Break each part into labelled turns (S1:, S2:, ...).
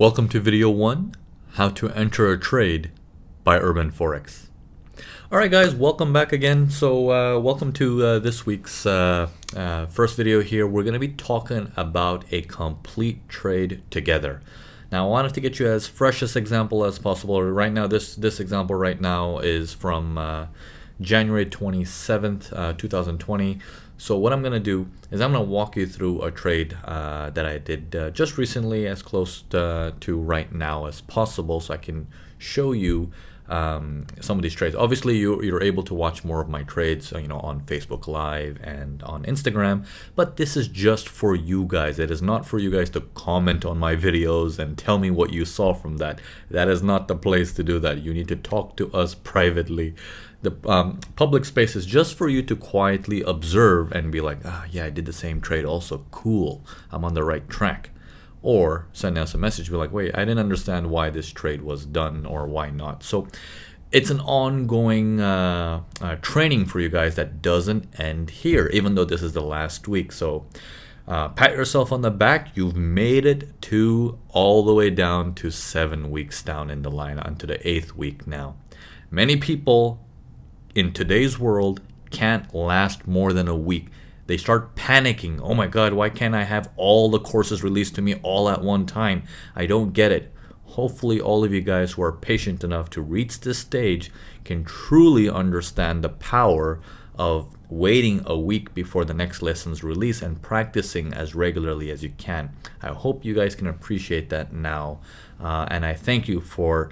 S1: Welcome to video 1, How to Enter a Trade by Urban Forex. Alright guys, welcome back again. So welcome to this week's first video here. We're going to be talking about a complete trade together. Now I wanted to get you as fresh as example as possible. Right now, this example right now is from January 27th, 2020. So what I'm going to do is I'm going to walk you through a trade that I did just recently, as close to right now as possible, so I can show you some of these trades. Obviously, you're able to watch more of my trades, on Facebook Live and on Instagram. But this is just for you guys. It is not for you guys to comment on my videos and tell me what you saw from that. That is not the place to do that. You need to talk to us privately. The public space is just for you to quietly observe and be like, yeah, I did the same trade also. Cool. I'm on the right track. Or send us a message, be like, wait, I didn't understand why this trade was done or why not. So it's an ongoing training for you guys that doesn't end here, even though this is the last week. So pat yourself on the back. You've made it to all the way down to 7 weeks down in the line, onto the 8th week now. Many people in today's world can't last more than a week. They start panicking. Oh my God, why can't I have all the courses released to me all at one time? I don't get it. Hopefully all of you guys who are patient enough to reach this stage can truly understand the power of waiting a week before the next lessons release and practicing as regularly as you can. I hope you guys can appreciate that now. And I thank you for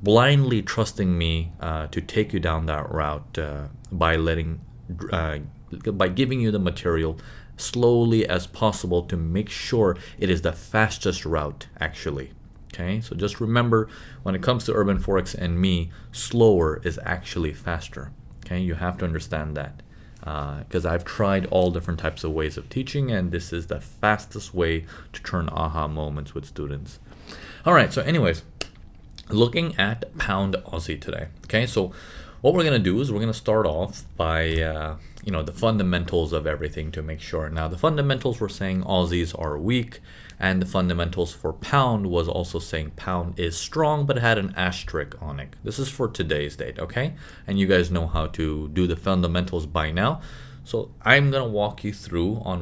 S1: blindly trusting me to take you down that route by giving you the material slowly as possible to make sure it is the fastest route actually. Okay, so just remember, when it comes to Urban Forex and me, slower is actually faster. Okay, you have to understand that because I've tried all different types of ways of teaching, and this is the fastest way to turn aha moments with students. All right, so anyways, looking at Pound Aussie today. Okay, so what we're going to do is we're going to start off by the fundamentals of everything to make sure. Now the fundamentals were saying Aussies are weak, and the fundamentals for Pound was also saying Pound is strong, but it had an asterisk on it. This is for today's date, okay? And you guys know how to do the fundamentals by now. So I'm going to walk you through on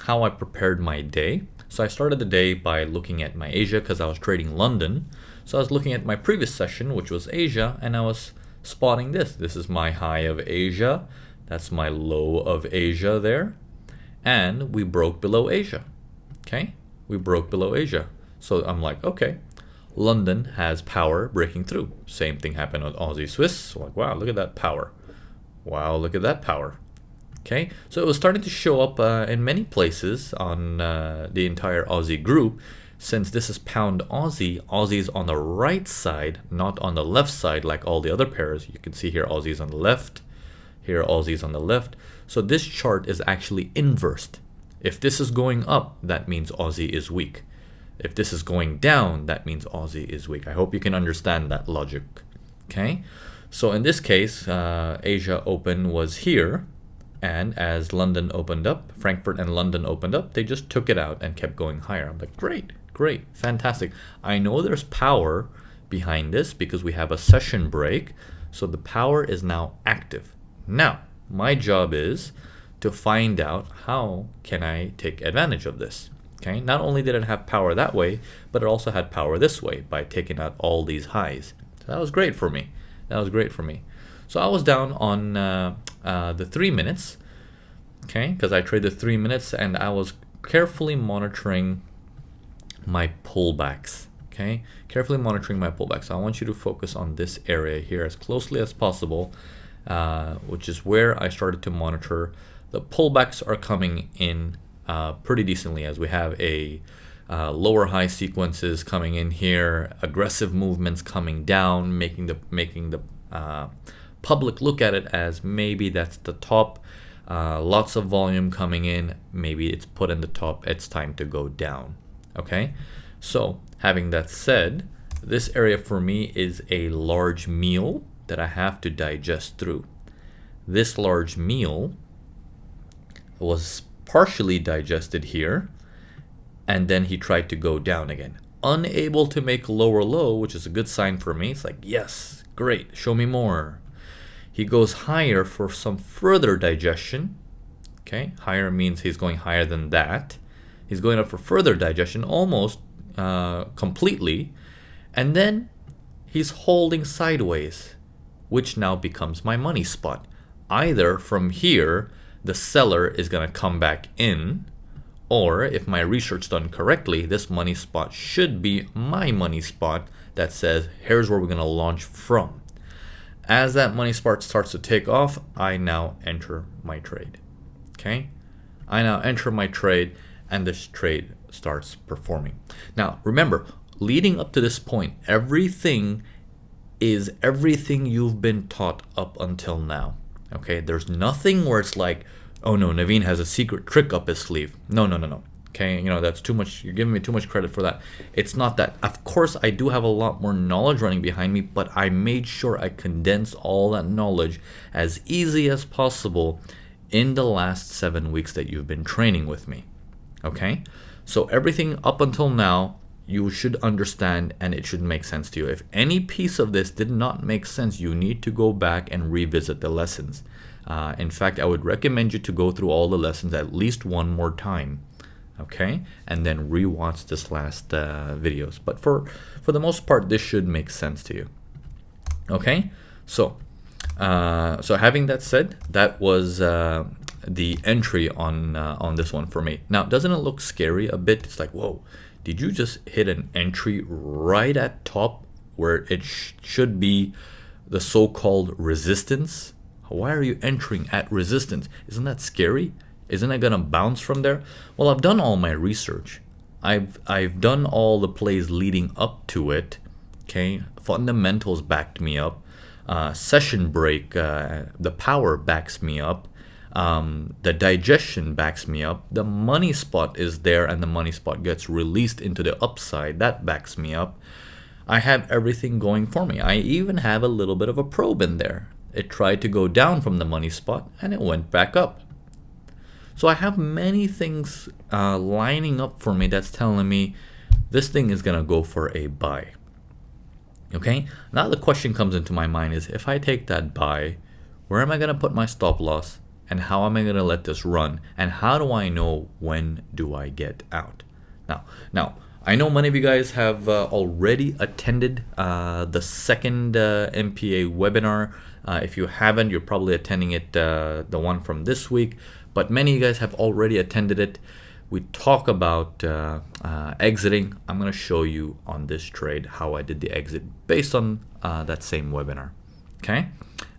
S1: how I prepared my day. So I started the day by looking at my Asia because I was trading London. So I was looking at my previous session, which was Asia, and I was spotting this. This is my high of Asia. That's my low of Asia there. And we broke below Asia. Okay? We broke below Asia. So I'm like, okay, London has power breaking through. Same thing happened with Aussie Swiss. So like, wow, look at that power. Wow, look at that power. Okay? So it was starting to show up in many places on the entire Aussie group. Since this is Pound Aussie, Aussie's on the right side, not on the left side like all the other pairs. You can see here Aussie's on the left, here Aussie's on the left. So this chart is actually inversed. If this is going up, that means Aussie is weak. If this is going down, that means Aussie is weak. I hope you can understand that logic. Okay, so in this case, Asia Open was here, and as London opened up, Frankfurt and London opened up, they just took it out and kept going higher. I'm like, great, fantastic. I know there's power behind this because we have a session break, so the power is now active. Now, my job is to find out how can I take advantage of this. Okay, not only did it have power that way, but it also had power this way by taking out all these highs. So that was great for me. So I was down on the 3 minutes, okay, because I traded 3 minutes, and I was carefully monitoring my pullbacks. Okay, carefully monitoring my pullbacks. So I want you to focus on this area here as closely as possible, which is where I started to monitor. The pullbacks are coming in pretty decently, as we have a lower high sequences coming in here, aggressive movements coming down, making the public look at it as maybe that's the top. Lots of volume coming in, maybe it's put in the top, it's time to go down. Okay, so having that said, this area for me is a large meal that I have to digest through. This large meal was partially digested here, and then he tried to go down again. unable to make lower low, which is a good sign for me. It's like, yes, great, show me more. He goes higher for some further digestion. Okay, higher means he's going higher than that. He's going up for further digestion, almost completely. And then he's holding sideways, which now becomes my money spot. Either from here, the seller is going to come back in, or if my research done correctly, this money spot should be my money spot that says, here's where we're going to launch from. As that money spot starts to take off, I now enter my trade. Okay? I now enter my trade, and this trade starts performing. Now, remember, leading up to this point, everything is everything you've been taught up until now. Okay? There's nothing where it's like, oh no, Naveen has a secret trick up his sleeve. No. Okay, that's too much. You're giving me too much credit for that. It's not that. Of course, I do have a lot more knowledge running behind me, but I made sure I condensed all that knowledge as easy as possible in the last 7 weeks that you've been training with me. Okay? So everything up until now, you should understand, and it should make sense to you. If any piece of this did not make sense, you need to go back and revisit the lessons. In fact, I would recommend you to go through all the lessons at least one more time, okay, and then rewatch this last videos. But for the most part, this should make sense to you. Okay, so having that said, that was the entry on this one for me. Now, doesn't it look scary a bit? It's like, whoa, did you just hit an entry right at top where it should be the so-called resistance? Why are you entering at resistance? Isn't that scary? Isn't it gonna bounce from there? Well, I've done all my research. I've done all the plays leading up to it. Okay, fundamentals backed me up. Session break, the power backs me up. The digestion backs me up. The money spot is there, and the money spot gets released into the upside. That backs me up. I have everything going for me. I even have a little bit of a probe in there. It tried to go down from the money spot, and it went back up. So I have many things lining up for me that's telling me this thing is going to go for a buy. Okay? Now the question comes into my mind is, if I take that buy, where am I going to put my stop loss? And how am I going to let this run? And how do I know when do I get out? Now, I know many of you guys have already attended the second MPA webinar. If you haven't, you're probably attending it, the one from this week. But many of you guys have already attended it. We talk about exiting. I'm going to show you on this trade how I did the exit based on that same webinar. Okay?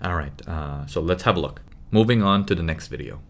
S1: All right. So let's have a look. Moving on to the next video.